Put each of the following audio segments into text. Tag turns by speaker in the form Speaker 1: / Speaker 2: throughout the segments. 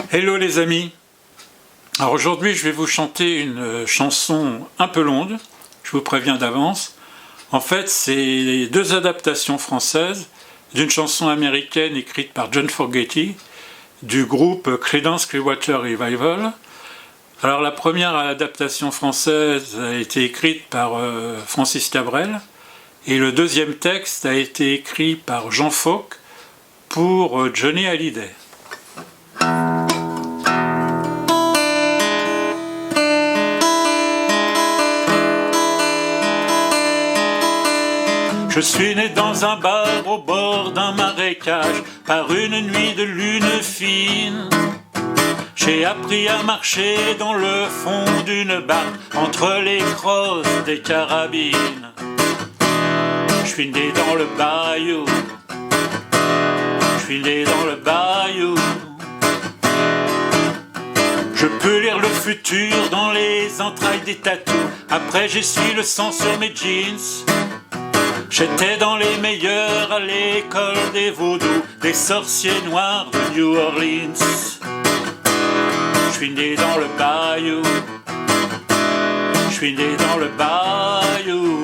Speaker 1: Hello les amis. Alors aujourd'hui je vais vous chanter une chanson un peu longue, je vous préviens d'avance. En fait c'est deux adaptations françaises d'une chanson américaine écrite par John Fogerty du groupe Creedence Clearwater Revival. Alors la première adaptation française a été écrite par Francis Cabrel et le deuxième texte a été écrit par Jean Fauque pour Johnny Hallyday. Je suis né dans un bar au bord d'un marécage, par une nuit de lune fine. J'ai appris à marcher dans le fond d'une barque, entre les crosses des carabines. Je suis né dans le bayou, je suis né dans le bayou. Je peux lire le futur dans les entrailles des tatous. Après j'ai su le sang sur mes jeans. J'étais dans les meilleurs à l'école des vaudous, des sorciers noirs de New Orleans. Je suis né dans le bayou, je suis né dans le bayou.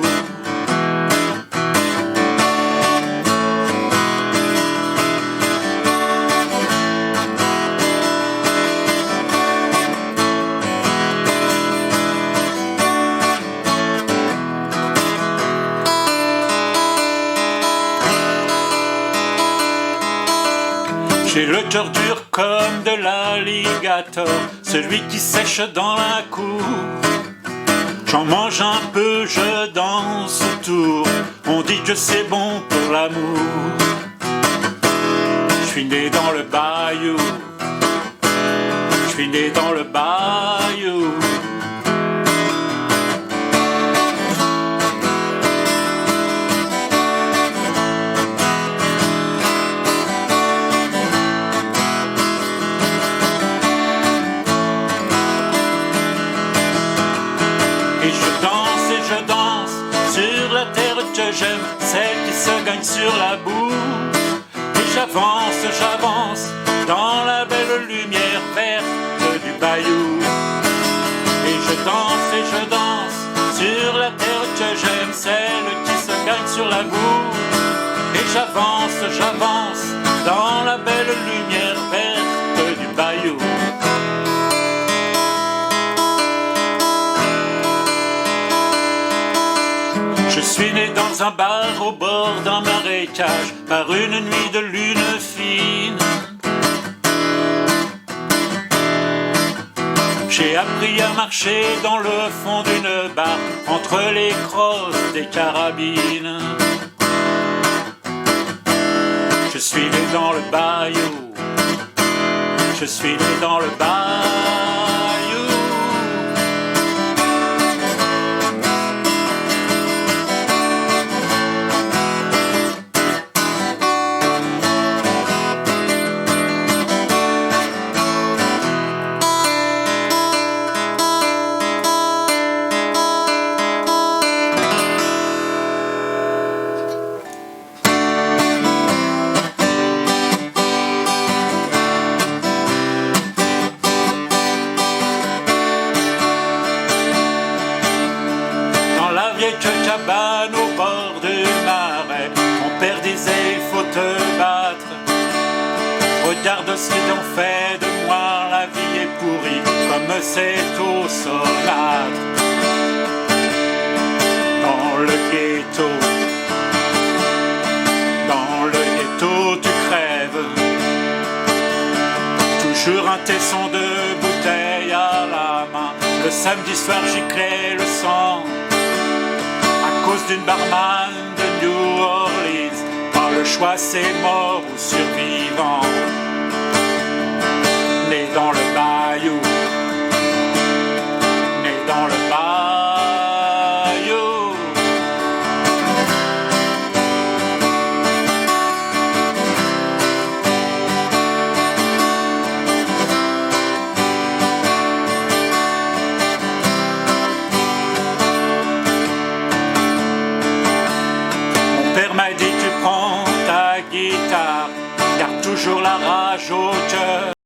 Speaker 1: J'ai le cœur dur comme de l'alligator, celui qui sèche dans la cour. J'en mange un peu, je danse autour, on dit que c'est bon pour l'amour. Je suis né dans le bayou, je suis né dans le bayou. Que j'aime, celle qui se gagne sur la boue. Et j'avance, j'avance dans la belle lumière verte du bayou. Et je danse sur la terre que j'aime, celle qui se gagne sur la boue. Et j'avance, j'avance dans la belle lumière verte du bayou. Je suis né dans un bar au bord d'un marécage, par une nuit de lune fine. J'ai appris à marcher dans le fond d'une barque, entre les crosses des carabines. Je suis né dans le bayou, je suis né dans le bayou. Cabane au bord du marais, mon père disait il faut te battre. Regarde ce qu'ils ont fait de moi, la vie est pourrie comme c'est au Sonâtre. Dans le ghetto tu crèves. Toujours un tesson de bouteille à la main. Le samedi soir giclait le sang à cause d'une barman de New Orleans. Par le choix c'est mort ou survivant.